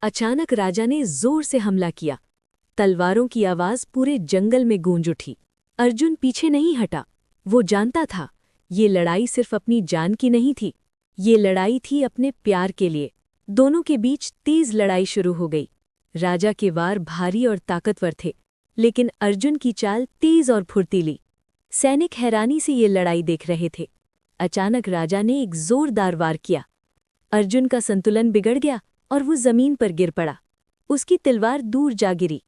अचानक राजा ने जोर से हमला किया। तलवारों की आवाज पूरे जंगल में गूंज उठी। अर्जुन पीछे नहीं हटा। वो जानता था, ये लड़ाई सिर्फ अपनी जान की नहीं थी, ये लड़ाई थी अपने प्यार के लिए। दोनों के बीच तेज लड़ाई शुरू हो गई। राजा के वार भारी और ताकतवर थे, लेकिन अर्जुन की चाल तेज और फुर्तीली। सैनिक हैरानी से ये लड़ाई देख रहे थे। अचानक राजा ने एक जोरदार वार किया। अर्जुन का संतुलन बिगड़ गया और वो जमीन पर गिर पड़ा। उसकी तलवार दूर जा गिरी।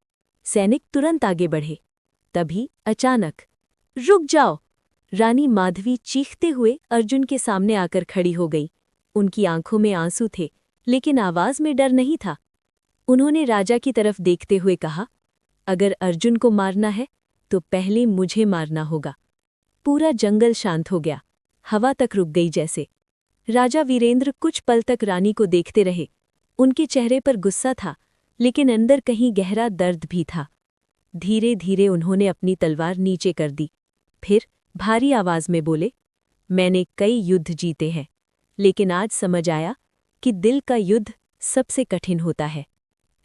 सैनिक तुरंत आगे बढ़े। तभी अचानक, रुक जाओ! रानी माधवी चीखते हुए अर्जुन के सामने आकर खड़ी हो गई। उनकी आंखों में आंसू थे, लेकिन आवाज में डर नहीं था। उन्होंने राजा की तरफ देखते हुए कहा, अगर अर्जुन को मारना है तो पहले मुझे मारना होगा। पूरा जंगल शांत हो गया। हवा तक रुक गई जैसे। राजा वीरेंद्र कुछ पल तक रानी को देखते रहे। उनके चेहरे पर गुस्सा था, लेकिन अंदर कहीं गहरा दर्द भी था। धीरे धीरे उन्होंने अपनी तलवार नीचे कर दी। फिर भारी आवाज में बोले, मैंने कई युद्ध जीते हैं, लेकिन आज समझ आया कि दिल का युद्ध सबसे कठिन होता है।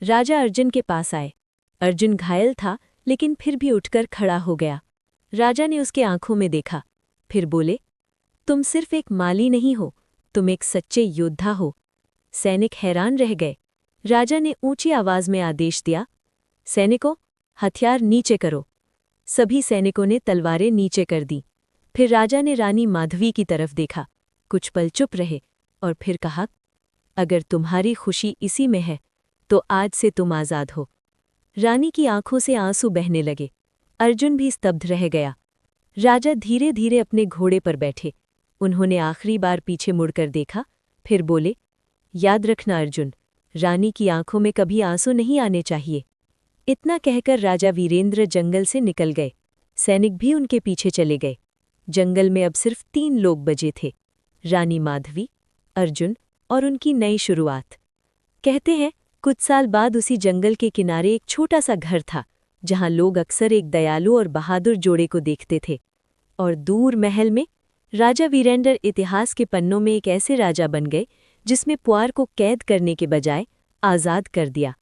राजा अर्जुन के पास आए। अर्जुन घायल था, लेकिन फिर भी उठकर खड़ा हो गया। राजा ने उसके आंखों में देखा, फिर बोले, तुम सिर्फ एक माली नहीं हो, तुम एक सच्चे योद्धा हो। सैनिक हैरान रह गए। राजा ने ऊंची आवाज में आदेश दिया, सैनिकों, हथियार नीचे करो। सभी सैनिकों ने तलवारें नीचे कर दी। फिर राजा ने रानी माधवी की तरफ देखा, कुछ पल चुप रहे और फिर कहा, अगर तुम्हारी खुशी इसी में है तो आज से तुम आज़ाद हो। रानी की आंखों से आंसू बहने लगे। अर्जुन भी स्तब्ध रह गया। राजा धीरे धीरे अपने घोड़े पर बैठे। उन्होंने आखिरी बार पीछे मुड़कर देखा, फिर बोले, याद रखना अर्जुन, रानी की आंखों में कभी आंसू नहीं आने चाहिए। इतना कहकर राजा वीरेंद्र जंगल से निकल गए। सैनिक भी उनके पीछे चले गए। जंगल में अब सिर्फ 3 लोग बचे थे, रानी माधवी, अर्जुन और उनकी नई शुरुआत। कहते हैं, कुछ साल बाद उसी जंगल के किनारे एक छोटा सा घर था, जहां लोग अक्सर एक दयालु और बहादुर जोड़े को देखते थे। और दूर महल में राजा वीरेंद्र इतिहास के पन्नों में एक ऐसे राजा बन गए जिसमें पुआर को कैद करने के बजाय आज़ाद कर दिया।